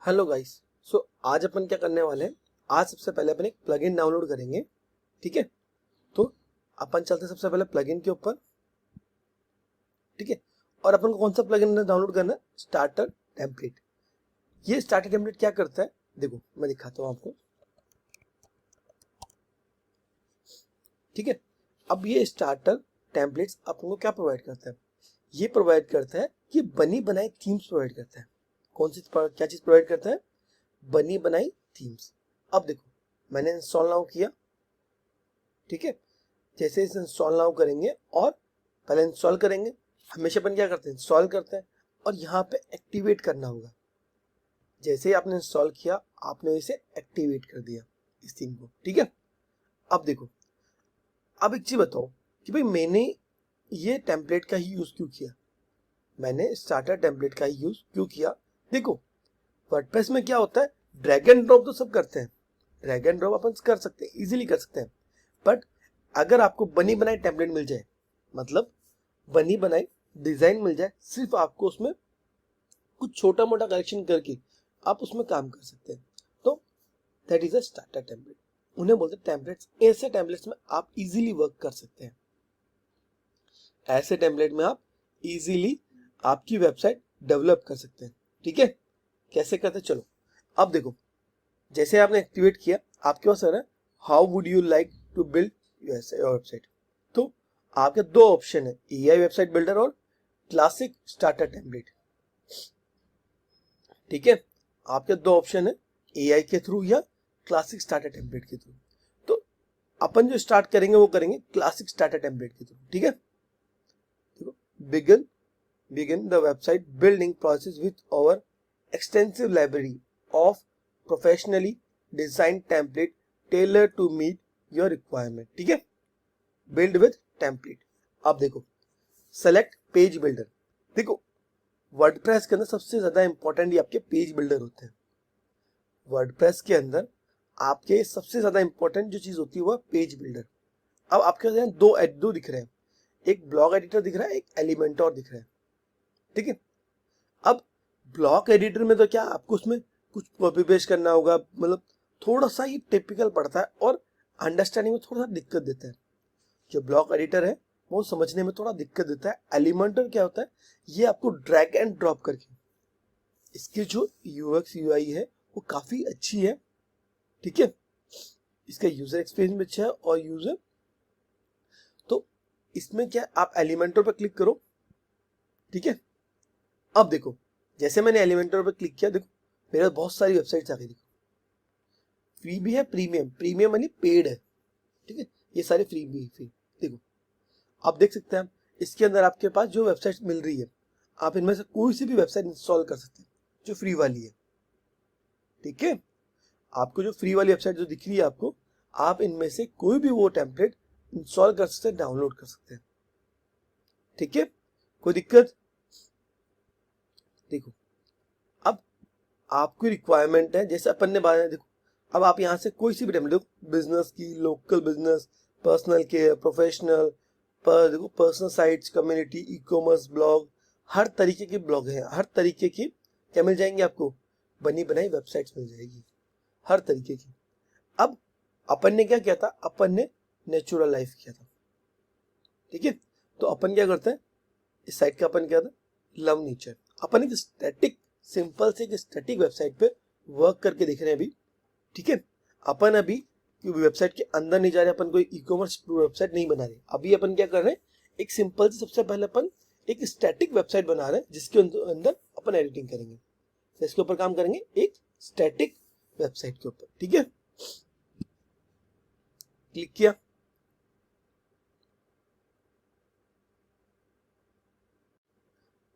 Hello guys. सो आज अपन क्या करने वाले हैं। आज सबसे पहले अपन एक प्लगइन डाउनलोड करेंगे। ठीक है, तो अपन चलते हैं सबसे पहले प्लगइन के ऊपर। ठीक है, और अपन को कौन सा प्लगइन डाउनलोड करना है? Starter template. ये स्टार्टर टेम्पलेट क्या करता है, देखो मैं दिखाता हूँ आपको। ठीक है, अब ये स्टार्टर टेम्पलेट्स अपन को क्या प्रोवाइड करता है? ये प्रोवाइड करता है कि बनी बनाई थीम्स प्रोवाइड करता है। कौन सी क्या चीज प्रोवाइड करता है? बनी बनाई थीम्स। अब देखो मैंने इंस्टॉल नाउ किया। ठीक है, जैसे इसे इंस्टॉल नाउ करेंगे और पहले इंस्टॉल करेंगे। हमेशा अपन क्या करते हैं? इंस्टॉल करते हैं और यहाँ पे एक्टिवेट करना होगा। जैसे ही आपने इंस्टॉल किया आपने इसे एक्टिवेट कर दिया इस थीम को। ठीक है, अब देखो, अब एक चीज बताओ कि भाई मैंने ये टेम्पलेट का ही यूज क्यों किया? मैंने स्टार्टर टेम्पलेट का ही यूज क्यों किया? देखो वर्डप्रेस में क्या होता है, ड्रैग एंड ड्रॉप तो सब करते हैं। ड्रैग एंड ड्रॉप अपन कर सकते हैं, इजीली कर सकते हैं। बट अगर आपको बनी बनाई टेम्पलेट मिल जाए, मतलब बनी बनाई डिजाइन मिल जाए, सिर्फ आपको उसमें कुछ छोटा मोटा करेक्शन करके आप उसमें काम कर सकते हैं, तो that is a starter template. उन्हें बोलते हैं टेम्पलेट्स। ऐसे टेम्पलेट्स में आप इजीली वर्क कर सकते हैं। ऐसे टेम्पलेट में आप इजीली आपकी वेबसाइट डेवलप कर सकते हैं। ठीक है, कैसे करते हैं चलो अब देखो। जैसे आपने एक्टिवेट किया, आपके पास आ रहा है how would you like to build your website. तो आपके दो ऑप्शन है, एआई वेबसाइट बिल्डर और क्लासिक स्टार्टर टेम्पलेट। ठीक है, आपके दो ऑप्शन है, एआई के थ्रू या क्लासिक स्टार्टर टेम्पलेट के थ्रू। तो अपन जो स्टार्ट करेंगे वो करेंगे क्लासिक स्टार्टर टेम्पलेट के थ्रू। ठीक है, देखो begin begin the website building process with our extensive library of professionally designed template tailored to meet your requirement. ठीक है, build with template। अब देखो select page builder। देखो वर्डप्रेस के अंदर सबसे ज्यादा इंपॉर्टेंट ये आपके पेज बिल्डर होते हैं। वर्डप्रेस के अंदर आपके सबसे ज्यादा इंपॉर्टेंट जो चीज होती है वो पेज बिल्डर। अब आपके पास दो दिख रहे हैं, एक ब्लॉग एडिटर दिख रहा है, एक एलिमेंटोर दिख रहा है। ठीक है, अब ब्लॉक एडिटर में तो क्या आपको उसमें कुछ कॉपी पेस्ट करना होगा, मतलब थोड़ा सा ही टिपिकल पड़ता है और अंडरस्टैंडिंग में थोड़ा सा दिक्कत देता है। जो ब्लॉक एडिटर है वो समझने में थोड़ा दिक्कत देता है। एलिमेंटर क्या होता है, ये आपको ड्रैग एंड ड्रॉप करके, इसकी जो यूएक्स यूआई है वो काफी अच्छी है। ठीक है, इसका यूजर एक्सपीरियंस भी अच्छा है और यूजर, तो इसमें क्या आप एलिमेंटर पर क्लिक करो। ठीक है, अब देखो जैसे मैंने एलिमेंटर पर क्लिक किया, देखो मेरे पास बहुत सारी वेबसाइट्स आ गई। देखो फ्री भी है, प्रीमियम, प्रीमियम यानी पेड है। ठीक है, ये सारे फ्री भी फ्री। देखो आप देख सकते हैं, इसके अंदर आपके पास जो वेबसाइट मिल रही है, आप इनमें से कोई सी भी वेबसाइट इंस्टॉल कर सकते हैं जो फ्री वाली है। ठीक है, आपको जो फ्री वाली वेबसाइट जो दिख रही है आपको, आप इनमें से कोई भी वो टेम्पलेट इंस्टॉल कर सकते हैं, डाउनलोड कर सकते हैं। ठीक है, कोई दिक्कत? देखो अब आपकी रिक्वायरमेंट है, जैसे अपन ने बात, देखो अब आप यहाँ से कोई सी भी टेम्पलेट, देखो बिजनेस की, local business, personal care, professional, पर देखो personal sites, community, e commerce, blog, हर तरीके के ब्लॉग हैं, हर तरीके की क्या मिल जाएंगे आपको? बनी बनाई वेबसाइट्स मिल जाएगी हर तरीके की। अब अपन ने क्या किया था, अपन ने नेचुरल लाइफ किया था। ठीक है, तो अपन क्या करते हैं, इस साइट का अपन क्या था, लव नेचर। अपन एक स्टैटिक, सिंपल से एक स्टैटिक वेबसाइट पे वर्क करके देख रहे हैं अभी। ठीक है, अपन अभी वेबसाइट के अंदर नहीं जा रहे, अपन कोई ई कॉमर्स वेबसाइट नहीं बना रहे। अभी अपन क्या कर रहे हैं, एक सिंपल से, सबसे पहले अपन एक स्टैटिक वेबसाइट बना रहे हैं जिसके अंदर अपन एडिटिंग करेंगे। तो इसके ऊपर काम करेंगे, एक स्टैटिक वेबसाइट के ऊपर। ठीक है, क्लिक किया,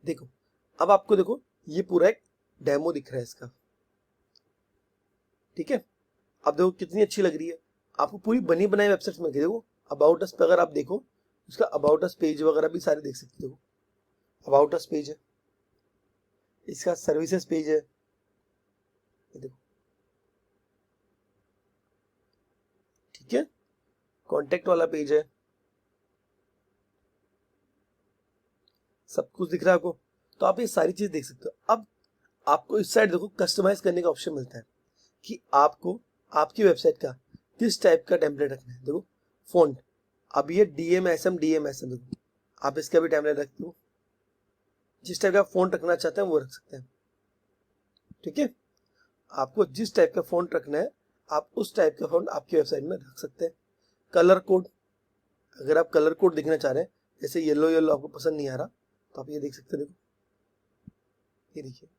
देखो अब आपको देखो ये पूरा एक डेमो दिख रहा है इसका। ठीक है, अब देखो कितनी अच्छी लग रही है, आपको पूरी बनी बनाई वेबसाइट में। देखो अबाउट अस पे अगर आप देखो, उसका अबाउट अस पेज वगैरह भी सारे देख सकते हो। अबाउट अस पेज है, इसका सर्विसेज पेज है, ये देखो। ठीक है, कॉन्टेक्ट वाला पेज है, सब कुछ दिख रहा है आपको। तो आप ये सारी चीज देख सकते हो। अब आपको इस साइड देखो कस्टमाइज करने का ऑप्शन मिलता है कि आपको आपकी वेबसाइट का किस टाइप का टेम्पलेट रखना है। देखो फॉन्ट, अब ये DMSM देखो, आप इसका भी टेम्पलेट रखते हो, जिस टाइप का फॉन्ट रखना चाहते हैं वो रख सकते हैं। ठीक है, आपको जिस टाइप का फॉन्ट रखना है आप उस टाइप का फॉन्ट आपकी वेबसाइट में रख सकते हैं। कलर कोड, अगर आप कलर कोड दिखना चाह रहे हैं, जैसे येलो येलो आपको पसंद नहीं आ रहा तो आप ये देख सकते हैं। देखो ये देखिए,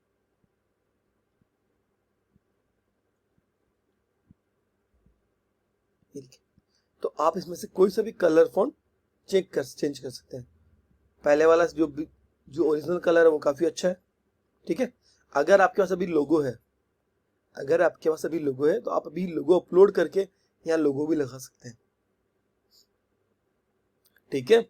ये देखिए, तो आप इसमें से कोई सा भी कलर फॉन्ट चेंज कर सकते हैं। पहले वाला जो ओरिजिनल कलर है वो काफी अच्छा है। ठीक है, अगर आपके पास अभी लोगो है, अगर आपके पास अभी लोगो है तो आप अभी लोगो अपलोड करके यहाँ लोगो भी लगा सकते हैं। ठीक है,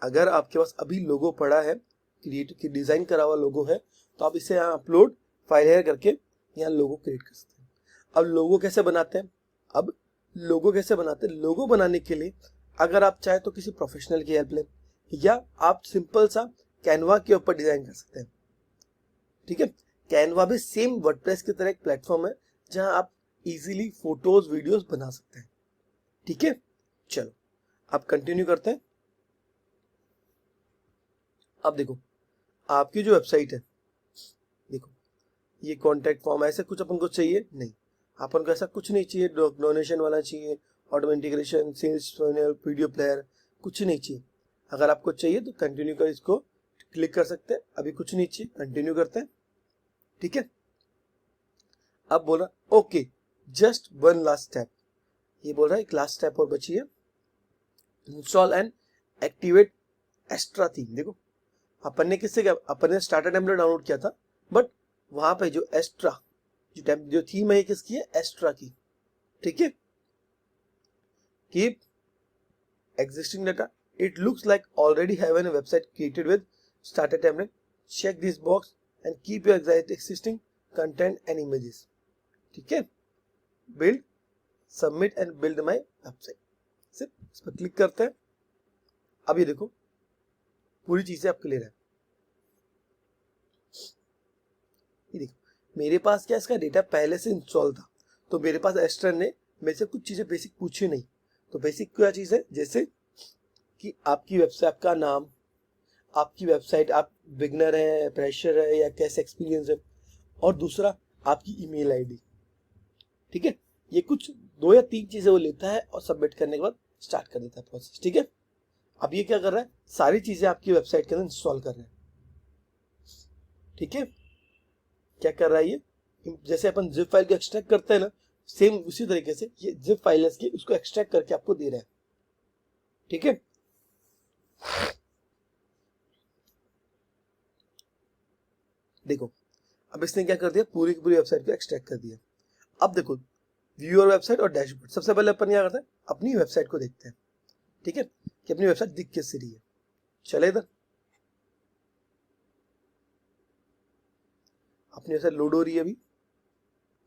अगर आपके पास अभी लोगो पड़ा है, क्रिएट की डिजाइन करा हुआ लोगो है, तो आप इसे यहाँ अपलोड फाइल है करके यहाँ लोगो क्रिएट कर सकते हैं। अब लोगो कैसे बनाते हैं, अब लोगो कैसे बनाते हैं, लोगो बनाने के लिए अगर आप चाहे तो किसी प्रोफेशनल की हेल्प लें, या आप सिंपल सा कैनवा के ऊपर डिजाइन कर सकते हैं। ठीक है, कैनवा भी सेम वर्डप्रेस की तरह एक प्लेटफॉर्म है जहां आप इजीली फोटोज वीडियोस बना सकते हैं। ठीक है, चलो आप कंटिन्यू करते हैं। अब देखो आपकी जो वेबसाइट है, देखो ये कॉन्टैक्ट फॉर्म ऐसे कुछ अपन को चाहिए नहीं, अपन को ऐसा कुछ नहीं चाहिए, डोनेशन वाला चाहिए, auto integration, sales funnel, video player, कुछ नहीं चाहिए। अगर आपको चाहिए तो कंटिन्यू कर, इसको क्लिक कर सकते हैं। अभी कुछ नहीं चाहिए, कंटिन्यू करते हैं। ठीक है, अब बोल रहा okay just one last step, ये बोल रहा है एक लास्ट स्टेप और बची है, install and activate extra theme. देखो अपन ने किससे क्या, अपन ने स्टार्टर टेम्पलेट डाउनलोड किया था, बट वहां पे जो एक्स्ट्रा जो थीम है किसकी है, एक्स्ट्रा की। ठीक है, keep existing data, it looks like already have a website created with starter template, check this box and keep your existing content and images. ठीक है, build, submit and build my website, सिर्फ इस पर click करते हैं। अब ये देखो पूरी चीजें आप क्लियर है। ये देखो मेरे पास क्या इसका डेटा पहले से इंस्टॉल था, तो मेरे पास एस्टर ने मेरे से कुछ चीजें बेसिक पूछी नहीं। तो बेसिक क्या चीज है, जैसे कि आपकी वेबसाइट का नाम, आपकी वेबसाइट आप बिगनर है, प्रेशर है या कैसे एक्सपीरियंस है, और दूसरा आपकी ईमेल आईडी। ठीक है, ये कुछ 2 या 3 चीजें वो लेता है और सबमिट करने के बाद स्टार्ट कर देता है प्रोसेस। ठीक है, अब ये क्या कर रहा है, सारी चीजें आपकी वेबसाइट के अंदर इंस्टॉल कर रहे हैं। ठीक है, क्या कर रहा है ये, जैसे अपन जिप फाइल को एक्सट्रैक्ट करते हैं ना, सेम उसी तरीके से ये जिप फाइल है उसको एक्सट्रैक्ट करके आपको दे रहा है। ठीक है, देखो अब इसने क्या कर दिया, पूरी की पूरी वेबसाइट को एक्सट्रैक्ट कर दिया। अब देखो व्यूअर वेबसाइट और डैशबोर्ड, सबसे पहले अपन क्या करते हैं, अपनी वेबसाइट को देखते हैं। ठीक है, कि अपनी वेबसाइट दिख किस रही है। चले इधर, अपनी वेबसाइट लोड हो रही है अभी।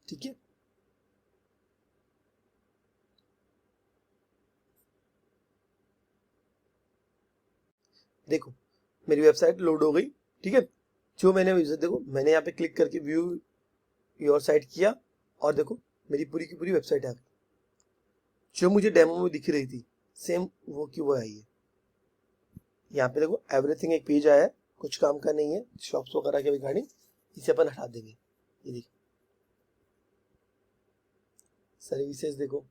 ठीक है, देखो मेरी वेबसाइट लोड हो गई। ठीक है, जो मैंने देखो मैंने यहाँ पे क्लिक करके व्यू योर साइट किया और देखो मेरी पूरी की पूरी वेबसाइट आ गई, जो मुझे डेमो में दिख रही थी सेम वो की वो आई है। यहाँ पे देखो एवरीथिंग एक पेज आया है, कुछ काम का नहीं है, शॉप्स वगैरह के रिगार्डिंग, इसे अपन हटा देंगे। ये देखो सर्विसेज, देखो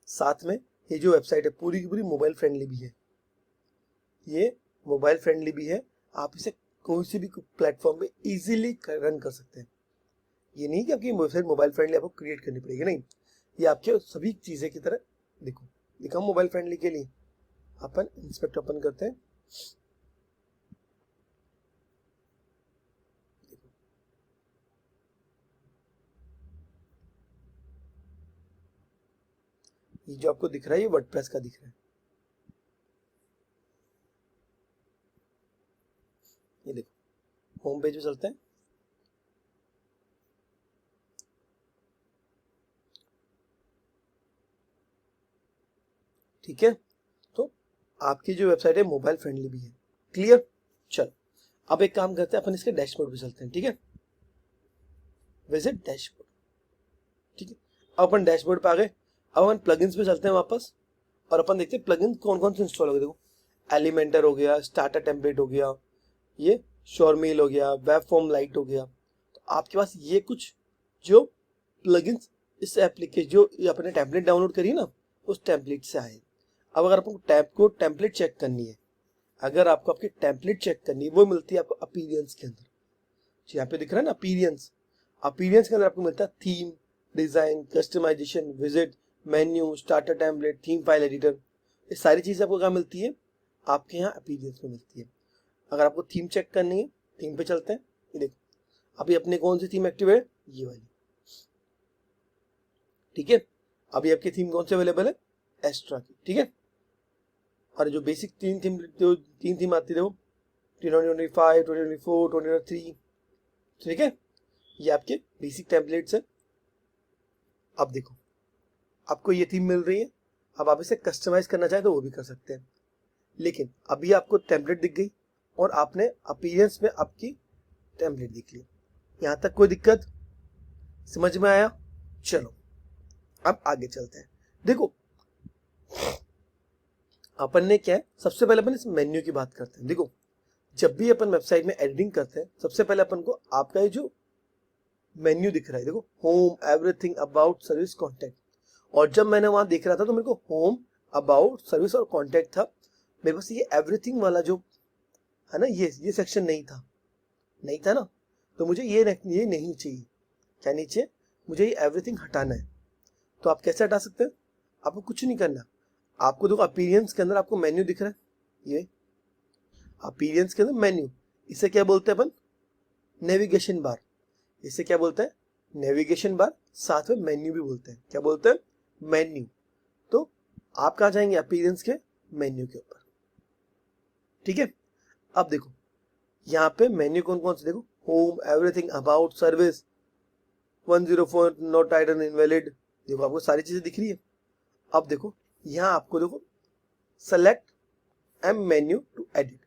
साथ में ये जो वेबसाइट है पूरी की पूरी मोबाइल फ्रेंडली भी है, ये मोबाइल फ्रेंडली भी है, आप इसे कोई सी भी प्लेटफॉर्म पे इजीली रन कर सकते हैं। ये नहीं कि आपकी वेबसाइट मोबाइल फ्रेंडली आपको क्रिएट करनी पड़ेगी, नहीं, ये आपके सभी चीजें की तरह देखो दिखा मोबाइल फ्रेंडली के लिए। अपन इंस्पेक्ट ओपन करते हैं, ये जो आपको दिख रहा है ये वर्डप्रेस का दिख रहा है। ये देखो होम पेज पे चलते हैं। ठीक है, तो आपकी जो वेबसाइट है मोबाइल फ्रेंडली भी है। क्लियर, चलो अब एक काम करते हैं, अपन इसके डैशबोर्ड पे चलते हैं, ठीक है, विजिट डैशबोर्ड, ठीक है। अब अपन डैशबोर्ड पे आ गए, अब अपन प्लगइन्स पे चलते हैं वापस, और अपन देखते हैं प्लगइन कौन कौन से इंस्टॉल हो गए। देखो एलिमेंटर हो गया, स्टार्टर टेम्पलेट हो गया, ये शोरमेल हो गया, वेब फॉर्म लाइट हो गया। तो आपके पास ये कुछ जो प्लगइन्स इस एप्लीकेशन जो अपने टेम्पलेट डाउनलोड करी ना, उस टेम्पलेट से आए। अब अगर आपको टैब को टेम्पलेट चेक करनी है, अगर आपको आपकी टेम्पलेट चेक करनी है, वो मिलती है आपको अपीरियंस के अंदर। यहाँ पे दिख रहा है ना अपीरियंस, अपीरियंस के अंदर आपको मिलता है theme, design, customisation, visit, menu, starter template, theme file editor. ये सारी चीजें आपको कहाँ मिलती है? आपके यहाँ अपीरियंस में मिलती है। अगर आपको थीम चेक करनी है, थीम पे चलते हैं। ये देखो अभी अपने कौन सी थीम एक्टिव है, ये वाली, ठीक है। अभी आपकी थीम कौन सी अवेलेबल है? एस्ट्रा की, ठीक है। और जो बेसिक तीन थीम आती है वो 2025, 2024, 2023, ठीक है। ये आपके बेसिक टेम्पलेट्स है। अब देखो आपको ये थीम मिल रही है, अब आप इसे कस्टमाइज करना चाहे तो वो भी कर सकते हैं। लेकिन अभी आपको टेम्पलेट दिख गई और आपने अपीयरेंस में आपकी टेम्पलेट दिख ली। यहां तक कोई दिक्कत समझ में आया? चलो अब आगे चलते हैं। देखो अपन ने क्या है, सबसे पहले अपन इस मेन्यू की बात करते हैं। देखो जब भी अपन वेबसाइट में एडिटिंग करते हैं, सबसे पहले अपन को आपका ये जो मेन्यू दिख रहा है, देखो home, everything, about, service, contact. और जब मैंने वहां देख रहा था तो मेरे को होम, अबाउट, सर्विस और कॉन्टेक्ट था। मेरे पास ये एवरीथिंग वाला जो है ना, ये सेक्शन नहीं था ना, तो मुझे ये नहीं चाहिए। क्या नहीं चाहिए? मुझे ये एवरीथिंग हटाना है। तो आप कैसे हटा सकते हैं? आपको कुछ नहीं करना। आपको देखो अपीयरेंस के अंदर आपको मेन्यू दिख रहा है, ये अपीयरेंस के अंदर मेन्यू, इसे क्या बोलते हैं अपन? Navigation bar. इसे क्या बोलते हैं? नेविगेशन बार, साथ में मेन्यू भी बोलते हैं। क्या बोलते हैं? मेन्यू। तो आप कहाँ जाएंगे? अपीयरेंस के मेन्यू के ऊपर, ठीक है। अब देखो यहाँ पे मेन्यू कौन कौन से, देखो home, everything, about, service, 104 not आइडन invalid. देखो आपको सारी चीजें दिख रही है। अब देखो यहाँ आपको देखो select a menu to edit.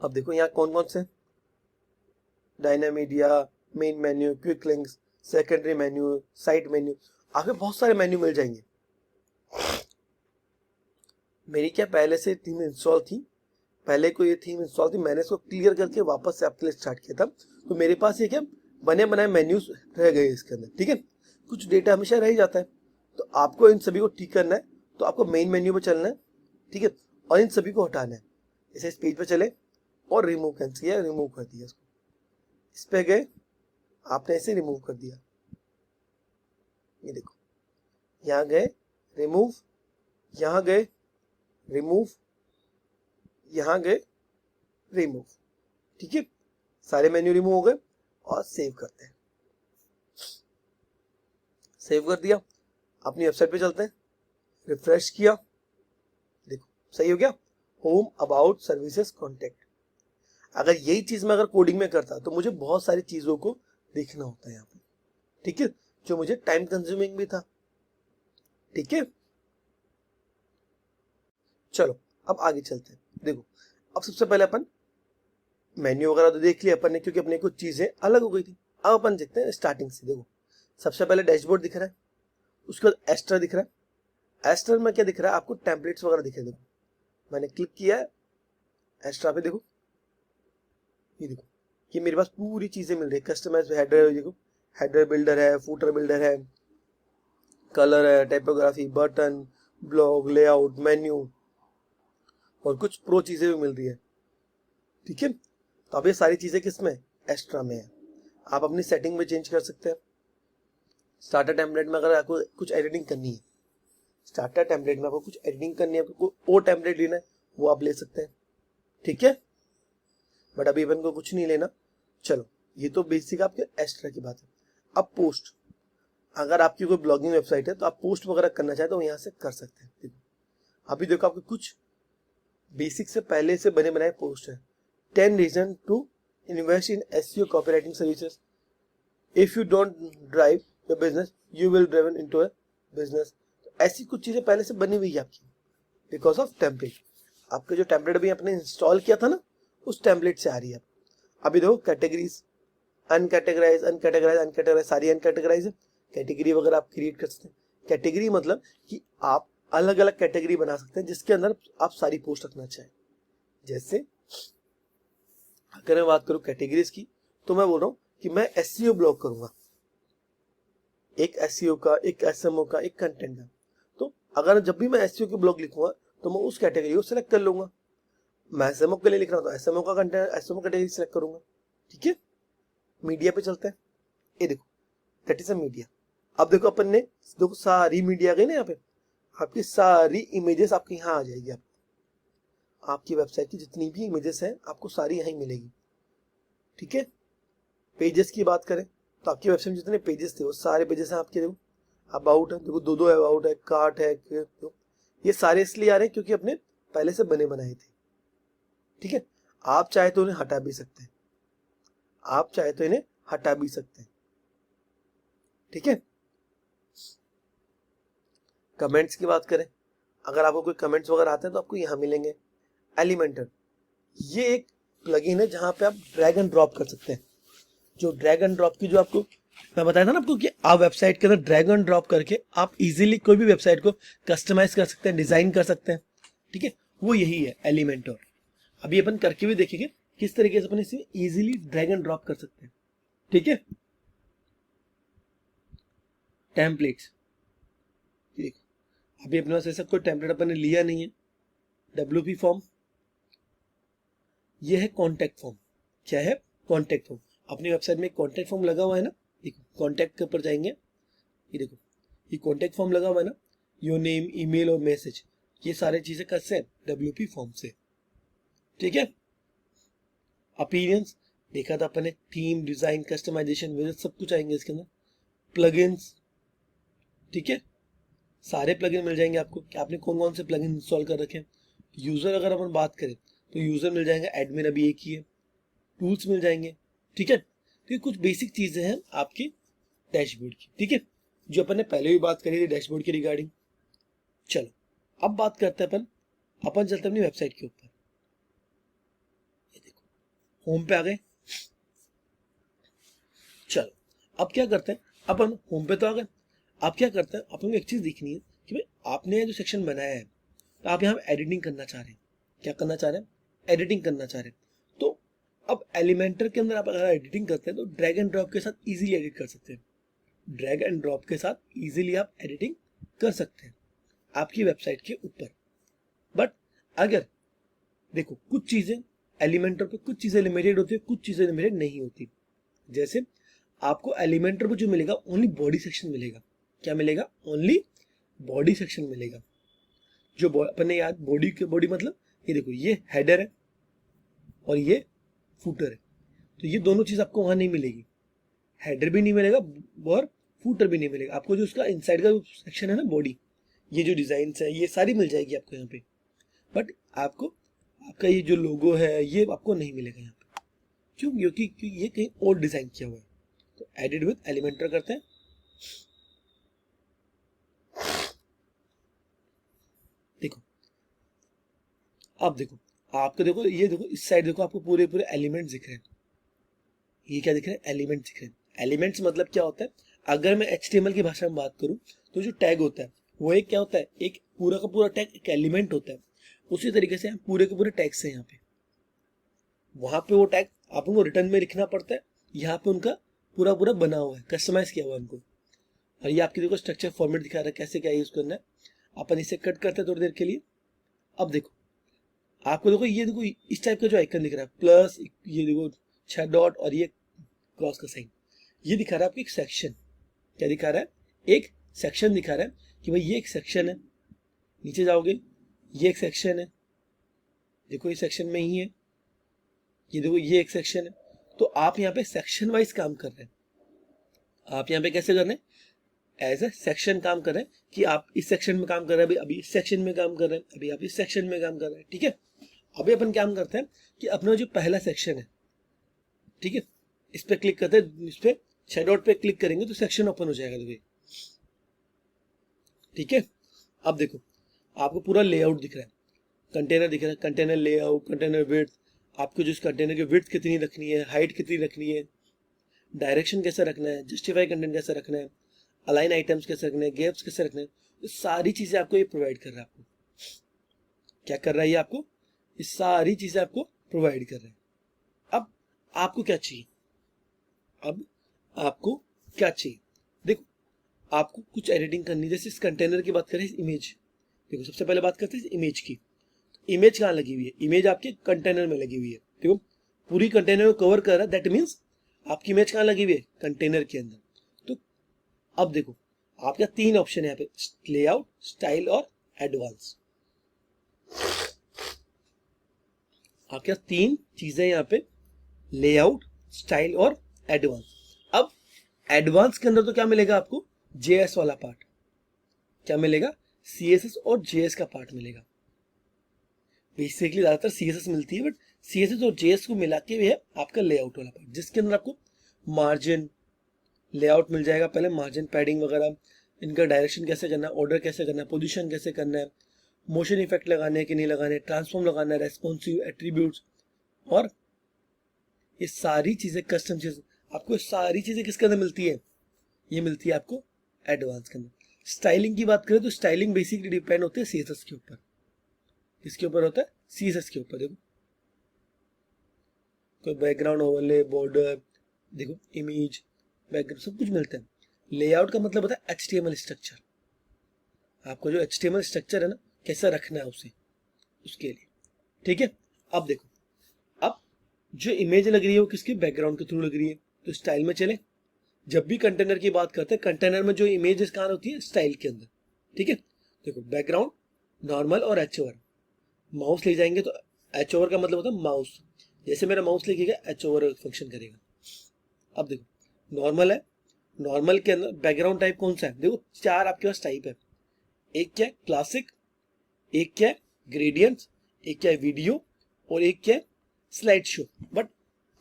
अब देखो यहाँ कौन कौन से, Dynamedia, main menu, quick links, secondary menu, site menu, आपके बहुत सारे मेन्यू मिल जाएंगे। मेरी क्या पहले से थीम इंस्टॉल थी, पहले को ये थीम इंस्टॉल थी, मैंने इसको क्लियर करके वापस से आपके लिए स्टार्ट किया था। तो मेरे पास ये क्या बने बनाए मेन्यूज रह गए इसके अंदर, ठीक है। कुछ डेटा हमेशा रह जाता है, तो आपको इन सभी को ठीक करना है। तो आपको मेन मेन्यू पे चलना है, ठीक है, और इन सभी को हटाना है। जैसे इस पेज पे चले और रिमूव कैंसिल किया, रिमूव कर दिया इसको, इस पे गए आपने ऐसे रिमूव कर दिया। ये देखो यहाँ गए रिमूव, यहाँ गए रिमूव, यहाँ गए रिमूव, ठीक है। सारे मेन्यू रिमूव हो गए और सेव करते हैं। सेव कर दिया, अपनी वेबसाइट पे चलते हैं, रिफ्रेश किया, देखो सही हो गया, होम, अबाउट, सर्विसेज, कॉन्टेक्ट। अगर यही चीज मैं अगर कोडिंग में करता तो मुझे बहुत सारी चीजों को देखना होता है यहाँ पे, ठीक है, जो मुझे टाइम कंज्यूमिंग भी था, ठीक है। चलो अब आगे चलते हैं। देखो अब सबसे पहले अपन मेन्यू वगैरह तो देख लिया अपन ने, क्योंकि अपने कुछ चीजें अलग हो गई थी। अब अपन देखते हैं स्टार्टिंग से। देखो सबसे पहले डैशबोर्ड दिख रहा है, उसके बाद एस्टर दिख रहा है। एस्टर में क्या दिख रहा है आपको? टेम्पलेट्स वगैरह दिख रहे हैं। देखो मैंने क्लिक किया है एस्ट्रा पे, देखो ये देखो ये मेरे पास पूरी चीजें मिल रही है। कस्टमाइज हेडर, देखो हेडर बिल्डर है, फूटर बिल्डर है, कलर है, typography, button, blog, layout, menu और कुछ प्रो चीजें भी मिल रही है, ठीक है। तो अब ये सारी चीजें किसमें? एस्ट्रा में है। आप अपनी सेटिंग में चेंज कर सकते हैं। स्टार्टर टेम्पलेट में अगर आपको कुछ एडिटिंग करनी है, स्टार्टर टेम्पलेट में आपको कुछ एडिटिंग करनी है, आपको वो टेम्पलेट लेना है, वो आप ले सकते हैं, ठीक है। बट अभी अपन को कुछ नहीं लेना। चलो ये तो बेसिक आपके एस्ट्रा की बात है। अब पोस्ट, अगर आपकी कोई ब्लॉगिंग वेबसाइट है तो आप पोस्ट वगैरह करना चाहे तो यहाँ से कर सकते हैं। देखो अभी देखो आपके कुछ बेसिक से पहले से बने बनाए पोस्ट है। 10 reasons to invest in SEO copywriting services. If you don't drive your business, you will driven into a business. ऐसी कुछ चीजें पहले से बनी हुई है आपकी, बिकॉज ऑफ टेम्पलेट। आपके जो टेम्पलेट अभी आपने इंस्टॉल किया था ना, उस टेम्पलेट से आ रही है। अभी देखो कैटेगरीज, अनकैटेगराइज, अनकैटेगराइज, अनकैटेगराइज, सारी अनकैटेगराइज है। कैटेगरी वगैरह आप क्रिएट कर सकते हैं। कैटेगरी मतलब कि आप अलग अलग कैटेगरी बना सकते हैं जिसके अंदर आप सारी पोस्ट रखना चाहें। जैसे अगर मैं बात करूं कैटेगरीज की, तो मैं बोल रहा हूं कि मैं एसईओ ब्लॉग करूंगा, एक एसईओ का, एक एसएमओ का, एक कंटेंट का। तो अगर जब भी मैं एसईओ के ब्लॉग लिखूंगा तो मैं उस कैटेगरी को सिलेक्ट कर लूंगा। मैं एसएमओ के लिए लिख रहा हूं तो एसएमओ का कंटेंट, एसएमओ कैटेगरी सिलेक्ट करूंगा। ठीक है, मीडिया पे चलते हैं। ये देखो दैट इज अ मीडिया। अब देखो अपन ने देखो सारी मीडिया गई ना, यहाँ पे आपकी सारी इमेजेस आपकी यहाँ आ जाएगी। आपकी वेबसाइट की जितनी भी इमेजेस हैं आपको सारी यहाँ मिलेगी। ठीक है, पेजेस की बात करें तो आपकी वेबसाइट में जितने पेजेस थे वो सारे पेजेस हैं आपके। देखो अबाउट है, देखो दो अबाउट है, कार्ट है, ये सारे इसलिए आ रहे हैं क्योंकि अपने पहले से बने बनाए थे। ठीक है, आप चाहे तो उन्हें हटा भी सकते हैं, आप चाहे तो इन्हें हटा भी सकते हैं। ठीक है, कमेंट्स की बात करें, अगर आपको कोई कमेंट्स वगैरह आते हैं तो आपको यहाँ मिलेंगे। एलिमेंटर, ये एक प्लगइन है जहां पे आप ड्रैग एंड ड्रॉप कर सकते हैं। जो ड्रैग एंड ड्रॉप की जो आपको मैं बताया था ना आपको कि आप वेबसाइट के अंदर ड्रैग एंड ड्रॉप करके आप इजीली कोई भी वेबसाइट को कस्टमाइज कर सकते हैं, डिजाइन कर सकते हैं। ठीक है, वो यही है एलिमेंटर। अभी अपन करके भी देखेंगे किस तरीके से अपन इसे इजीली ड्रैग एंड ड्रॉप कर सकते हैं। ठीक है, टेम्पलेट्स, अभी अपने पास ऐसा कोई टेम्पलेट अपन ने लिया नहीं है। WP फॉर्म, ये है कॉन्टैक्ट फॉर्म। क्या है? Contact form. अपनी वेबसाइट में कॉन्टैक्ट फॉर्म लगा हुआ है ना, देखो कॉन्टैक्ट के ऊपर जाएंगे, ये देखो ये कॉन्टैक्ट फॉर्म लगा हुआ है ना, योर नेम, ईमेल और मैसेज, ये सारी चीजें कैसे हैं? WP फॉर्म से। ठीक है, अपीयरेंस देखा था अपन ने, थीम, डिजाइन, कस्टमाइजेशन, विजिट, सब कुछ आएंगे इसके अंदर। प्लगइन्स, ठीक है, सारे प्लगइन मिल जाएंगे आपको कि आपने कौन कौन से प्लगइन इंस्टॉल कर रखे हैं। यूजर अगर अपन बात करें तो यूजर मिल जाएंगे, एडमिन अभी एक ही है, टूल्स मिल जाएंगे। ठीक है, तो ये कुछ बेसिक चीजें हैं आपकी डैशबोर्ड की। ठीक है, जो अपन ने पहले भी बात करी थी डैशबोर्ड की रिगार्डिंग। चलो अब बात करते हैं अपन चलते हैं अपनी वेबसाइट के ऊपर। ये देखो होम पे आ गए। चलो अब क्या करते हैं, अपन होम पे तो आ गए, अब क्या करते हैं, अपन को एक चीज देखनी है कि भाई आपने जो सेक्शन बनाया है तो आप यहाँ एडिटिंग करना चाह रहे हैं। क्या करना चाह रहे हैं? एडिटिंग करना चाह रहे हैं। तो अब एलिमेंटर के अंदर आप अगर एडिटिंग करते हैं तो ड्रैग एंड ड्रॉप के साथ इजीली एडिट कर सकते हैं। ड्रैग एंड ड्रॉप के साथ इजीली आप एडिटिंग कर सकते हैं आपकी वेबसाइट के ऊपर। बट अगर देखो कुछ चीजें एलिमेंटर पे, कुछ चीजें लिमिटेड होती है, कुछ चीजें लिमिटेड नहीं होती। जैसे आपको एलिमेंटर पे जो मिलेगा ओनली बॉडी सेक्शन मिलेगा। क्या मिलेगा? ओनली बॉडी सेक्शन मिलेगा। जो अपन ने याद बॉडी के, बॉडी मतलब ये देखो ये हेडर है और ये फूटर है, तो ये दोनों चीज आपको वहां नहीं मिलेगी। हेडर भी नहीं मिलेगा और फूटर भी नहीं मिलेगा आपको। जो उसका इनसाइड का सेक्शन है ना बॉडी, ये जो डिजाइन है ये सारी मिल जाएगी आपको यहाँ पे। बट आपको आपका ये जो लोगो है ये आपको नहीं मिलेगा यहाँ पे। क्यों? क्योंकि ये कहीं और डिजाइन किया हुआ है। तो एडिट विद एलिमेंटर करते हैं। देखो अब देखो आपको, देखो ये देखो इस साइड देखो आपको पूरे पूरे एलिमेंट्स दिख रहे हैं। ये क्या दिख रहे हैं? एलिमेंट्स दिख रहे हैं। एलिमेंट्स मतलब क्या होता है? अगर मैं HTML की भाषा में बात करूं तो जो टैग होता है वो एक क्या होता है? एक पूरा का पूरा टैग एक एलिमेंट होता है। उसी तरीके से पूरे के पूरे टैग्स हैं यहाँ पे। वहां पे वो टैग आपको रिटर्न में लिखना पड़ता है, यहाँ पे उनका पूरा पूरा बना हुआ है, कस्टमाइज किया हुआ है उनको। और ये आपकी देखो स्ट्रक्चर फॉर्मेट दिखा रहा है कैसे क्या यूज करना है। अपन इसे कट करते हैं थोड़ी देर के लिए। अब देखो आपको, देखो ये देखो इस टाइप का जो आइकन दिख रहा है प्लस, ये देखो 6 डॉट और ये क्रॉस का साइन, ये दिखा रहा है आपको एक सेक्शन। क्या दिखा रहा है? एक सेक्शन दिखा रहा है कि भाई ये एक सेक्शन है। नीचे जाओगे ये एक सेक्शन है, देखो ये सेक्शन में ही है। ये देखो ये एक सेक्शन है। तो आप यहाँ पे सेक्शन वाइज काम कर रहे हैं। आप यहाँ पे कैसे कर रहे हैं? एज ए सेक्शन काम कर रहे हैं कि आप इस सेक्शन में काम कर रहे हैं, अभी इस सेक्शन में काम कर रहे हैं, अभी आप इस सेक्शन में काम कर रहे हैं। ठीक है, अभी अपन काम करते हैं कि अपना जो पहला सेक्शन है, ठीक है, इस पे क्लिक करते हैं, इस पे 6 डॉट पे क्लिक करेंगे तो सेक्शन ओपन हो जाएगा। देखिए ठीक है, अब देखो आपको पूरा लेआउट दिख रहा है, कंटेनर दिख रहा है, कंटेनर लेआउट, कंटेनर विड्थ, आपको जो इस कंटेनर की विड्थ कितनी रखनी है, हाइट कितनी रखनी है, डायरेक्शन कैसे रखना है, जस्टिफाई कंटेंट कैसे रखना है, अलाइन आइटम्स कैसे रखने हैं, गैप्स कैसे रखने हैं, ये सारी चीजें आपको ये प्रोवाइड कर रहा है। आपको क्या कर रहा है ये आपको, ये सारी चीजें आपको प्रोवाइड कर रहे हैं। अब आपको क्या चाहिए, अब आपको क्या चाहिए, देखो आपको कुछ एडिटिंग करनी है। जैसे इस कंटेनर की बात करें, इमेज, देखो सबसे पहले बात करते हैं इमेज की। इमेज कहाँ लगी हुई है, इमेज आपके कंटेनर में लगी हुई है। देखो पूरी कंटेनर को कवर कर रहा है, दैट मीन्स आपकी इमेज कहाँ लगी हुई है, कंटेनर के अंदर। तो अब देखो आपका 3 ऑप्शन है यहाँ पे, लेआउट, स्टाइल और एडवांस। आपके 3 चीजें यहाँ पे, लेआउट, स्टाइल और एडवांस। अब एडवांस के अंदर तो क्या मिलेगा आपको, जेएस वाला पार्ट। क्या मिलेगा, सीएसएस और जेएस का पार्ट मिलेगा। बेसिकली ज्यादातर सीएसएस मिलती है, बट सीएसएस और जेएस को मिला के भी है आपका लेआउट वाला पार्ट, जिसके अंदर आपको मार्जिन, लेआउट मिल जाएगा। पहले मार्जिन, पैडिंग वगैरह, इनका डायरेक्शन कैसे करना है, ऑर्डर कैसे करना है, पोजीशन कैसे करना है, मोशन इफेक्ट लगाने हैं कि नहीं लगाने, ट्रांसफॉर्म लगाना है, रेस्पॉन्सिव, एट्रीब्यूट्स, और ये सारी चीजें, कस्टम चीज, आपको सारी चीजें किसके अंदर मिलती है, ये मिलती है आपको एडवांस के अंदर। स्टाइलिंग की बात करें तो स्टाइलिंग बेसिकली डिपेंड होती है सीएसएस के ऊपर। किसके ऊपर होता है, सीएसएस के ऊपर। देखो कोई बैकग्राउंड ओवरले, बॉर्डर, देखो इमेज, बैकग्राउंड, सब कुछ मिलता है। लेआउट का मतलब होता है एचटीएमएल स्ट्रक्चर। आपको जो एचटीएमएल स्ट्रक्चर है ना, कैसा रखना है उसे, उसके लिए। ठीक है, अब देखो, अब जो इमेज लग रही है वो किसके, बैकग्राउंड के थ्रू लग रही है। तो स्टाइल में चले, जब भी कंटेनर की बात करते हैं, कंटेनर में जो इमेज कहाँ होती है, स्टाइल के अंदर। ठीक है, देखो बैकग्राउंड, नॉर्मल और एच ओवर। माउस ले जाएंगे तो एच ओवर का मतलब होता है माउस, जैसे मेरा माउस लेके गया एच ओवर फंक्शन करेगा। अब देखो नॉर्मल है, नॉर्मल के अंदर बैकग्राउंड टाइप कौन सा है, देखो 4 आपके पास टाइप है। एक क्या है क्लासिक, एक क्या है ग्रेडियंट, एक क्या है वीडियो, और एक क्या है स्लाइड शो। बट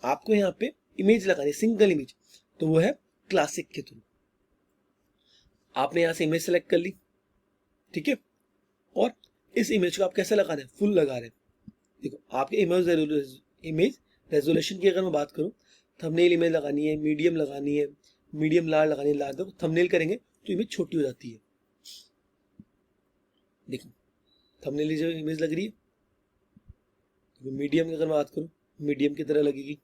आपको यहाँ पे इमेज लगानी, सिंगल इमेज, तो वो है क्लासिक के थ्रू। आपने यहां से इमेज सेलेक्ट कर ली, ठीक है, और इस इमेज को आप कैसे लगा रहे हैं, फुल लगा रहे हैं। देखो आपके इमेज रेजोल्यूशन की अगर मैं बात करूं, थंबनेल इमेज लगानी है, मीडियम लगानी है, मीडियम लार्ज लगानी है, लार्ज, देखो थंबनेल करेंगे तो इमेज छोटी हो जाती है। देखो थंबनेल जो इमेज लग रही है, मीडियम की अगर मैं बात करूं, मीडियम की तरह लगेगी।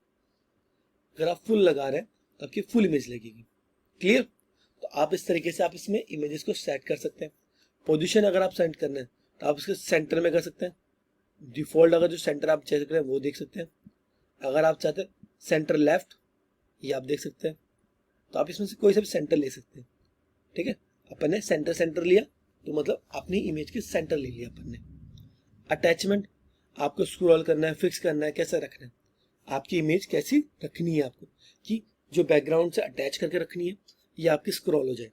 अगर आप फुल लगा रहे हैं तो आपकी फुल इमेज लगेगी। क्लियर, तो आप इस तरीके से आप इसमें इमेजेस को सेट कर सकते हैं। पोजीशन अगर आप सेट करना है तो आप इसके सेंटर में कर सकते हैं। डिफॉल्ट अगर जो सेंटर आप चेक करें वो देख सकते हैं। अगर आप चाहते हैं सेंटर लेफ्ट, ये आप देख सकते हैं, तो आप इसमें से कोई सा भी सेंटर ले सकते हैं। ठीक है, अपन ने सेंटर लिया तो मतलब अपनी इमेज के सेंटर ले लिया अपन ने। अटैचमेंट, आपको स्क्रॉल करना है, फिक्स करना है, कैसे रखना है, आपकी इमेज कैसी रखनी है आपको, कि जो बैकग्राउंड से अटैच करके रखनी है या आपकी स्क्रॉल हो जाए।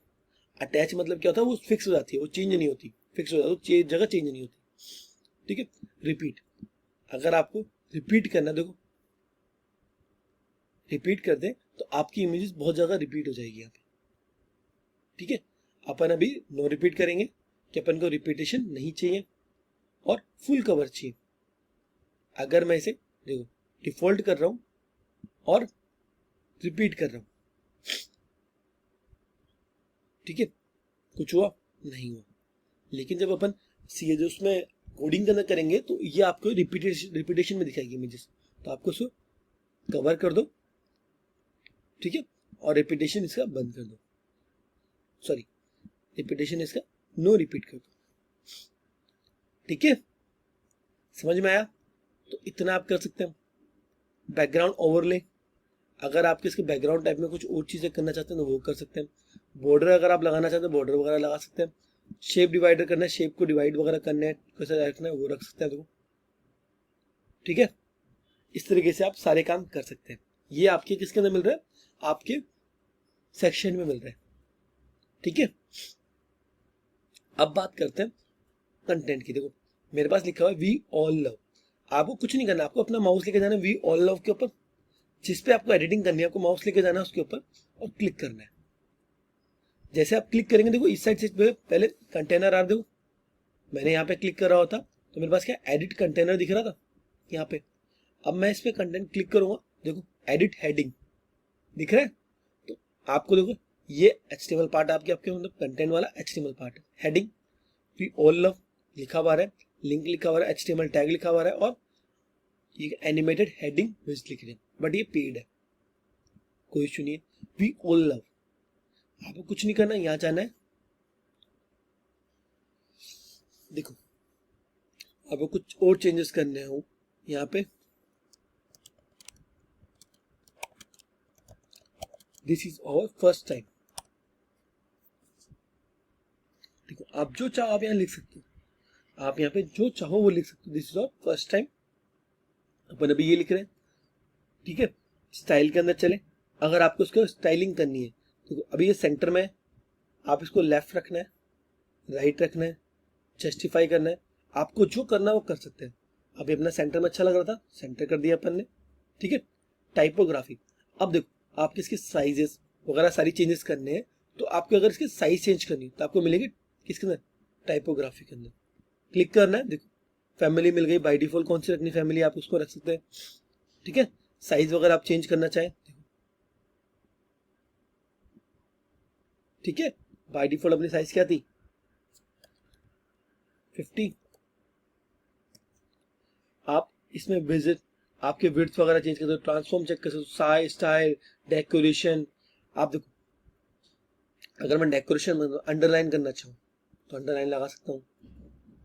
अटैच मतलब क्या होता है, वो फिक्स हो जाती है, वो चेंज नहीं होती, फिक्स हो जाती है, जगह चेंज नहीं होती। ठीक है, रिपीट, अगर आपको रिपीट करना, देखो रिपीट कर दें तो आपकी इमेजेस बहुत ज्यादा रिपीट हो जाएगी यहाँ पे। ठीक है, अपन अभी नो रिपीट करेंगे कि अपन को रिपीटेशन नहीं चाहिए और फुल कवर चाहिए। अगर मैं इसे देखो डिफॉल्ट कर रहा हूं और रिपीट कर रहा हूं, ठीक है, कुछ हुआ नहीं हुआ। लेकिन जब अपन सीधे उसमें कोडिंग करना करेंगे तो ये आपको रिपीटेशन में दिखाएगी इमेजेस, तो आपको उसको कवर कर दो, ठीक है, और रिपीटेशन इसका बंद कर दो, सॉरी रिपीटेशन इसका नो रिपीट कर दो। ठीक है, समझ में आया, तो इतना आप कर सकते हैं। बैकग्राउंड ओवरले, अगर आपके इसके बैकग्राउंड टाइप में कुछ और चीजें करना चाहते हैं तो वो कर सकते हैं। बॉर्डर अगर आप लगाना चाहते हैं बॉर्डर वगैरह लगा सकते हैं। शेप डिवाइडर करना है, शेप को डिवाइड वगैरह करना है, कैसे रखना है वो रख सकते हैं देखो। ठीक है, इस तरीके से आप सारे काम कर सकते हैं। ये आपके किसके अंदर मिल रहा है, आपके सेक्शन में मिल रहा है। ठीक है, अब बात करते हैं कंटेंट की। देखो मेरे पास लिखा हुआ है वी ऑल लव। आपको कुछ नहीं करना, आपको अपना माउस लेके जाना है वी ऑल लव के ऊपर, जिस पे आपको एडिटिंग करनी है आपको माउस लेके जाना है उसके ऊपर और क्लिक करना है। जैसे आप क्लिक करेंगे, देखो इस साइड से पहले कंटेनर आ, देखो मैंने यहाँ पे क्लिक कर रहा होता तो मेरे पास क्या एडिट कंटेनर दिख रहा था यहाँ पे। अब मैं इस पे कंटेंट क्लिक करूंगा, देखो एडिट हेडिंग दिख रहा है। तो आपको देखो ये HTML पार्ट आपके मतलब कंटेंट वाला HTML पार्ट है। हेडिंग वी ऑल लव लिखा हुआ है, लिंक लिखा हुआ है, HTML टैग लिखा हुआ है और ये एनिमेटेड हेडिंग विज लिख रहे हैं, बट ये पेड है, कोई इशू नहीं है। वी ऑल लव, आपको कुछ नहीं करना, यहाँ जाना है, देखो आपको कुछ और चेंजेस करने हो यहाँ पे, this is our first time, देखो आप जो चाहो आप यहाँ लिख सकते हो, आप यहाँ पे जो चाहो वो लिख सकते हो, this is our first time, अपन अभी ये लिख रहे हैं, ठीक है। स्टाइल के अंदर चले, अगर आपको उसको स्टाइलिंग करनी है, देखो अभी ये सेंटर में है, आप इसको लेफ्ट रखना है, राइट रखना है, जस्टिफाई करना है, आपको जो करना है वो कर सकते हैं। अभी अपना सेंटर में अच्छा लग रहा था, सेंटर कर दिया अपन ने, ठीक है। टाइपोग्राफी, अब देखो आपके इसके साइजेस वगैरह सारी चेंजेस करने हैं, तो आपको अगर इसके साइज चेंज करनी है तो आपको मिलेगी किसके अंदर, टाइपोग्राफी के अंदर क्लिक करना है। देखो फैमिली मिल गई, बाय डिफॉल्ट कौन सी रखनी फैमिली आप उसको रख सकते हैं, ठीक है। साइज वगैरह आप चेंज करना चाहें, ठीक है। बाय डिफॉल्ट अपनी साइज क्या थी 50, आप इसमें विजिट आपके विड्थ वगैरह चेंज कर सकते हो, ट्रांसफॉर्म चेक कर सकते हो, साइज स्टाइल डेकोरेशन। आप देखो अगर मैं डेकोरेशन में अंडरलाइन करना चाहूँ तो अंडरलाइन लगा सकता हूँ,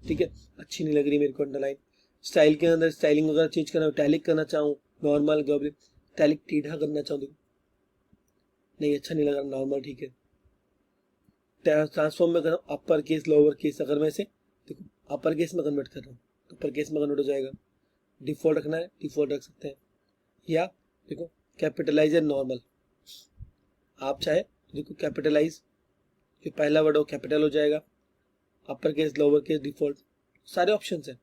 ठीक है। अच्छी नहीं लग रही मेरे को अंडरलाइन। स्टाइल के अंदर स्टाइलिंग वगैरह चेंज करना, टैलिक करना चाहूँ, नॉर्मल गब्लिक, टैलिक टीढ़ा करना चाहूँ, देखो नहीं अच्छा नहीं लग रहा, नॉर्मल ठीक है। ट्रांसफॉर्म में कर रहा हूँ, अपर केस लोअर केस, अगर मैं इसे देखो अपर केस में कन्वर्ट कर रहा हूँ तो अपर केस में कन्वर्ट हो जाएगा। डिफॉल्ट रखना है डिफॉल्ट रख सकते हैं, या देखो कैपिटलाइज है नॉर्मल, आप चाहे देखो कैपिटलाइज जो पहला वर्ड हो कैपिटल हो जाएगा, upper case lower case default, सारे ऑप्शन हैं।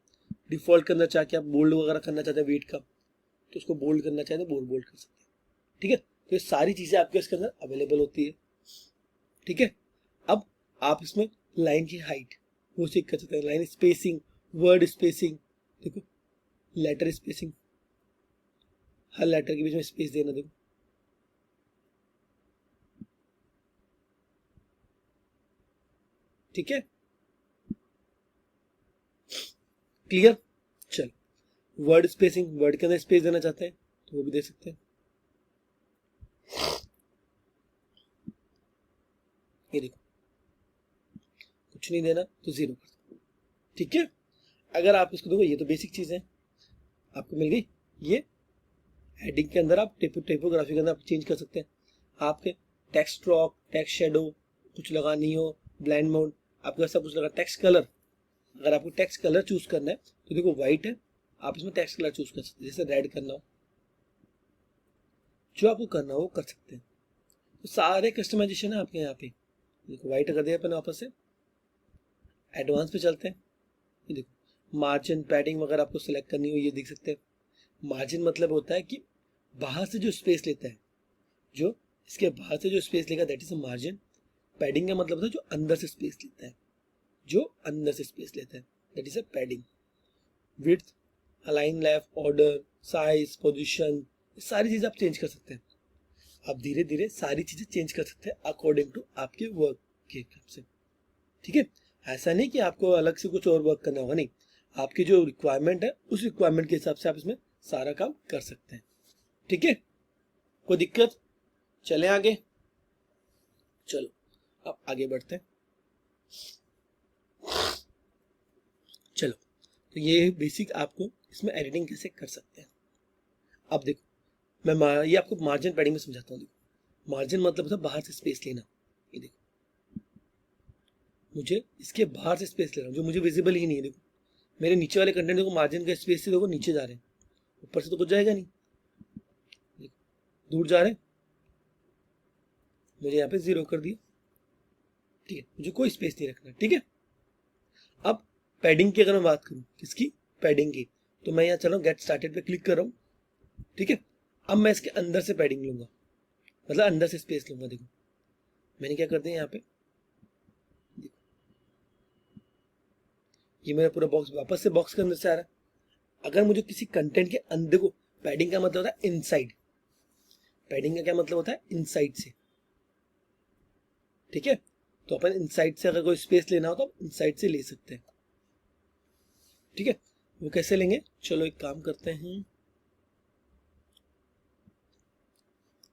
डिफॉल्ट के अंदर चाहे आप बोल्ड वगैरह करना चाहते हैं वेट का तो उसको बोल्ड करना चाहते हैं बोल्ड बोल्ड कर सकते हैं, ठीक है। तो ये सारी चीजें आपके इसके अंदर अवेलेबल होती है, ठीक है। अब आप इसमें लाइन की हाइट वो चेक कर सकते हैं, लाइन स्पेसिंग, वर्ड स्पेसिंग, देखो लेटर स्पेसिंग, हर लेटर के बीच में स्पेस देना, देखो ठीक है, क्लियर। चल वर्ड स्पेसिंग, वर्ड के अंदर स्पेस देना चाहते हैं तो वो भी दे सकते हैं, ये देखो कुछ नहीं देना तो 0 कर दो, ठीक है। अगर आप इसको देखो ये तो बेसिक चीज है आपको मिल गई। ये हेडिंग के अंदर आप टाइपोग्राफी के अंदर आप चेंज कर सकते हैं, आपके टेक्स्ट स्ट्रोक टेक्स्ट शेडो कुछ लगानी हो, ब्लाइंड मोड आपको ऐसा कुछ लगा, टेक्स्ट कलर अगर आपको टेक्स्ट कलर चूज करना है तो देखो व्हाइट है, आप इसमें टेक्स्ट कलर चूज कर सकते हैं, जैसे रेड करना हो, जो आपको करना हो वो कर सकते हैं। तो सारे कस्टमाइजेशन है आपके यहाँ पे, देखो व्हाइट कर दिया अपने वापस से, एडवांस पे चलते हैं। ये देखो मार्जिन पैडिंग वगैरह आपको सिलेक्ट करनी हो ये देख सकते हैं। मार्जिन मतलब होता है कि बाहर से जो स्पेस लेता है, जो इसके बाहर से जो स्पेस लेगा that is a margin. Padding का मतलब होता है जो अंदर से स्पेस लेता है, जो अंदर से स्पेस लेता है that is a padding. Width, align left, order, size, position, सारी चीजें आप चेंज कर सकते हैं। आप धीरे धीरे सारी चीजें चेंज कर सकते हैं अकॉर्डिंग टू आपके वर्क के हिसाब से, ठीक है। ऐसा नहीं कि आपको अलग से कुछ और वर्क करना होगा, नहीं, आपकी जो रिक्वायरमेंट है उस रिक्वायरमेंट के हिसाब से आप इसमें सारा काम कर सकते हैं, ठीक है। कोई दिक्कत, चले आगे, चलो अब आगे बढ़ते हैं। चलो तो ये बेसिक आपको इसमें एडिटिंग कैसे कर सकते हैं। अब देखो मैं ये आपको मार्जिन पैडिंग में समझाता हूँ। देखो मार्जिन मतलब होता है बाहर से स्पेस लेना, ये देखो मुझे इसके बाहर से स्पेस ले रहा हूँ जो मुझे विजिबल ही नहीं है। देखो मेरे नीचे वाले कंटेंट देखो मार्जिन का स्पेस से देखो नीचे जा रहे हैं, ऊपर से तो कुछ जाएगा नहीं, देखो दूर जा रहे हैं, मुझे यहाँ पे 0 कर दिया, ठीक है, मुझे कोई स्पेस नहीं रखना, ठीक है। अब पैडिंग की अगर मैं बात करूं, किसकी, पैडिंग की, तो मैं यहाँ चल रहा हूँ गेट स्टार्टेड पे क्लिक कर रहा हूँ, ठीक है। अब मैं इसके अंदर से पैडिंग लूंगा, मतलब अंदर से स्पेस लूंगा। देखो मैंने क्या कर दिया यहाँ पे, देखो ये मेरा पूरा बॉक्स वापस से बॉक्स के अंदर से आ रहा है। अगर मुझे किसी कंटेंट के अंदर को पैडिंग का मतलब होता है इनसाइड, पैडिंग का क्या मतलब होता है, इनसाइड से, ठीक है। तो अपन इनसाइड से अगर कोई स्पेस लेना हो तो इनसाइड से ले सकते हैं, ठीक है। वो कैसे लेंगे, चलो एक काम करते हैं,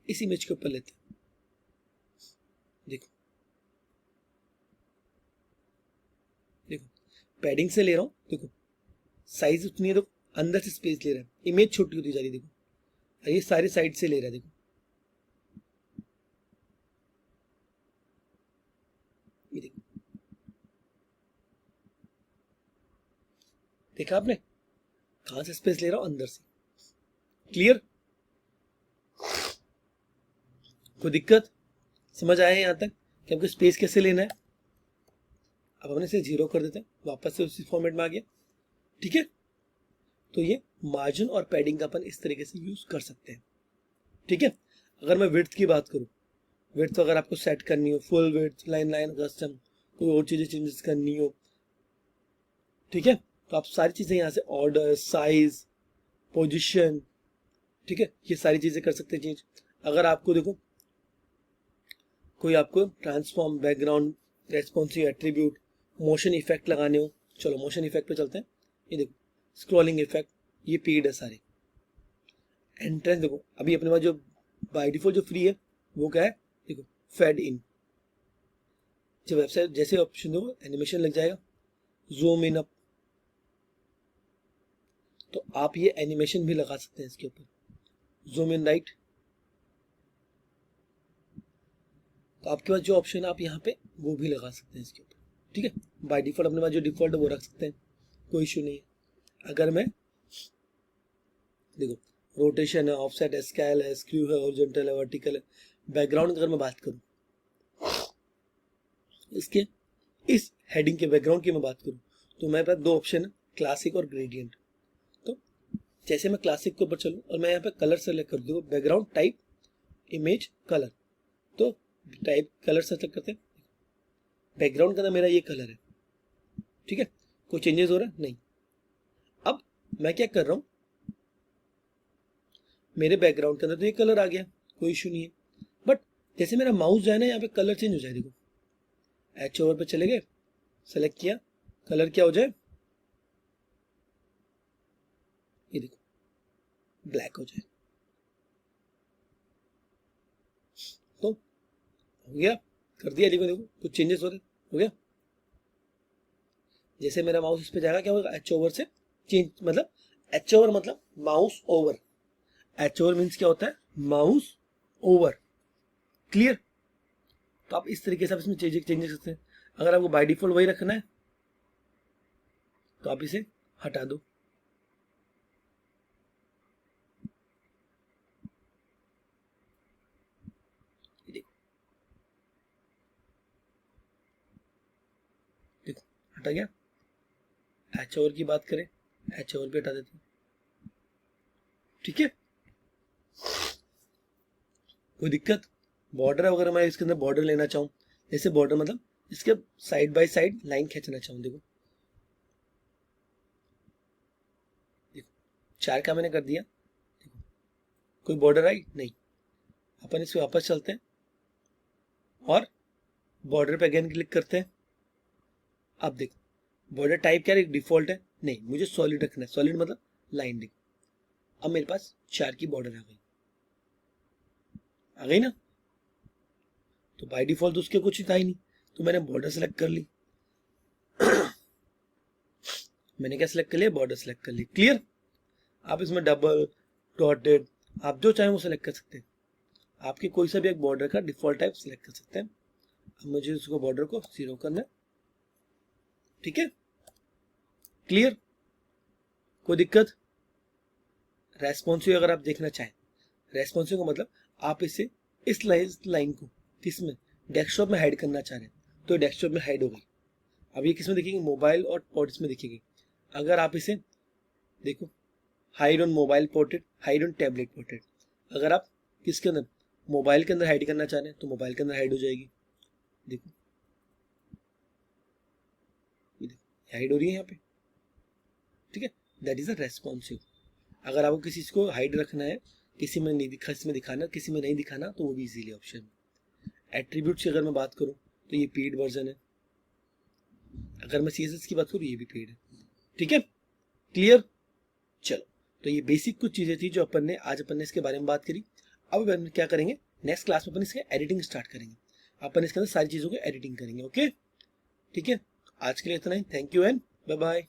इस इमेज के ऊपर लेते हैं, देखो देखो पैडिंग से ले रहा हूं, देखो साइज उतनी है तो अंदर से स्पेस ले रहा है, इमेज छोटी होती जा रही है, देखो, और ये सारे साइड से ले रहा है, देखो ये देखो, देखा आपने कहां से स्पेस ले रहा हूं, अंदर से, क्लियर, कोई दिक्कत, समझ आया यहाँ तक कि हमको स्पेस कैसे लेना है। अब हमने इसे 0 कर देते हैं, वापस से उसी फॉर्मेट में आ गया, ठीक है। तो ये मार्जिन और पैडिंग का अपन इस तरीके से यूज कर सकते हैं, ठीक है। अगर मैं विड्थ की बात करूं, विड्थ अगर आपको सेट करनी हो, full width, line line custom, कोई और चीजें चेंजेस करनी हो, ठीक है, तो आप सारी चीजें यहाँ से ऑर्डर, साइज, पोजिशन, ठीक है, ये सारी चीजें कर सकते हैं चेंज। अगर आपको देखो कोई आपको transform, background, responsive attribute, motion effect लगाने हो, चलो मोशन इफेक्ट पे चलते हैं, ये देखो स्क्रॉलिंग इफेक्ट, ये पेड है सारे। एंट्रेंस देखो, अभी अपने पास जो बाय डिफॉल्ट जो फ्री है वो क्या है, देखो फेड इन, जब वेबसाइट जैसे ऑप्शन दो एनिमेशन लग जाएगा, जूम इन अप, तो आप ये एनिमेशन भी लगा सकते हैं इसके ऊपर, जूम इन राइट, तो आपके पास जो ऑप्शन है आप यहाँ पे वो भी लगा सकते हैं इसके ऊपर, ठीक है। बाय डिफॉल्ट अपने पास जो डिफॉल्ट है वो रख सकते हैं, कोई इशू नहीं है। अगर मैं देखो रोटेशन है, ऑफसेट है, स्केल है, स्क्यू है, हॉरिजॉन्टल है, वर्टिकल है, बैकग्राउंड अगर मैं बात करूं, इसके इस हेडिंग के बैकग्राउंड की मैं बात करूं, तो मेरे पास दो ऑप्शन है, क्लासिक और ग्रेडियंट। तो जैसे मैं क्लासिक के ऊपर चलूं और मैं यहाँ पे कलर सेलेक्ट कर दूँ, बैकग्राउंड टाइप इमेज कलर, तो टाइप कलर सेलेक्ट करते हैं, बैकग्राउंड का मेरा ये कलर है, ठीक है, कोई चेंजेस हो रहा है नहीं। अब मैं क्या कर रहा हूं, मेरे बैकग्राउंड के अंदर तो ये कलर आ गया, कोई इशू नहीं है, बट जैसे मेरा माउस जाए ना यहाँ पे कलर चेंज हो जाए, देखो एच ओवर पे चले गए, सेलेक्ट किया, कलर क्या हो जाए, ये देखो ब्लैक हो जाए, तो हो गया, कर दिया, देखो देखो कुछ चेंजेस हो रहे, हो गया। जैसे मेरा माउस इस पे जाएगा क्या होगा, एच ओवर से चेंज, मतलब एच ओवर मतलब mouse over, H over means क्या होता है, माउस ओवर, क्लियर। तो आप इस तरीके से आप इसमें चेंजेस करते हैं। अगर आपको बाय डिफॉल्ट वही रखना है तो आप इसे हटा दो, देखो देखो हटा गया। एच ओवर की बात करें, एच ओवर पे हटा देते हैं, ठीक है, कोई दिक्कत। बॉर्डर अगर मैं इसके अंदर बॉर्डर लेना चाहूँ, जैसे बॉर्डर मतलब इसके साइड बाय साइड लाइन खींचना चाहूँ, देखो देखो 4 का मैंने कर दिया, देखो कोई बॉर्डर आई नहीं। अपन इसमें वापस चलते हैं और बॉर्डर पे अगेन क्लिक करते हैं। अब देखो बॉर्डर टाइप क्या है, डिफॉल्ट है, नहीं मुझे सॉलिड रखना है, सॉलिड मतलब लाइन, देखो अब मेरे पास 4 की बॉर्डर आ गई ना। तो बाय डिफॉल्ट तो उसके कुछ था ही नहीं, तो मैंने बॉर्डर सेलेक्ट कर ली, मैंने क्या सेलेक्ट कर लिया, बॉर्डर सेलेक्ट कर ली, क्लियर। आप इसमें डबल, डॉटेड, आप जो चाहें वो सेलेक्ट कर सकते हैं, आपके कोई सा भी एक बॉर्डर का डिफॉल्ट टाइप सेलेक्ट कर सकते हैं। अब मुझे उसको बॉर्डर को 0 करना है, ठीक है, क्लियर, कोई दिक्कत। रेस्पॉन्सिव अगर आप देखना चाहें, रेस्पॉन्सिव का मतलब आप इसे इस लाइन को किसमें, डेस्कटॉप में हाइड करना चाह रहे हैं तो डेस्कटॉप में हाइड हो गई। अब ये किसमें दिखेगी, मोबाइल और पोर्ट्रेट में दिखेगी। अगर आप इसे देखो, hide on mobile portrait, hide on tablet portrait, अगर आप किसके अंदर, मोबाइल के अंदर हाइड करना चाह रहे हैं तो मोबाइल के अंदर हाइड हो जाएगी, देखो ये देखो हाइड हो रही है यहाँ पे, ठीक है, दैट इज अ रेस्पॉन्सिव। अगर आपको किसी चीज़ को हाइड रखना है, किसी में नहीं दिखा, किसी में दिखाना, किसी में नहीं दिखाना, तो वो भी इजीली ऑप्शन है। एट्रीब्यूट्स की अगर मैं बात करूँ तो ये पेड वर्जन है। अगर मैं CSS की बात करूँ ये भी पेड है। ठीक है, क्लियर? चलो, तो ये बेसिक कुछ चीजें थी जो अपन ने इसके बारे में बात करी। अब अपन क्या करेंगे, नेक्स्ट क्लास में अपन इसके एडिटिंग स्टार्ट करेंगे। अपन इसके अंदर सारी चीजों को एडिटिंग करेंगे। ओके, ठीक है, आज के लिए इतना ही। Thank you and bye bye.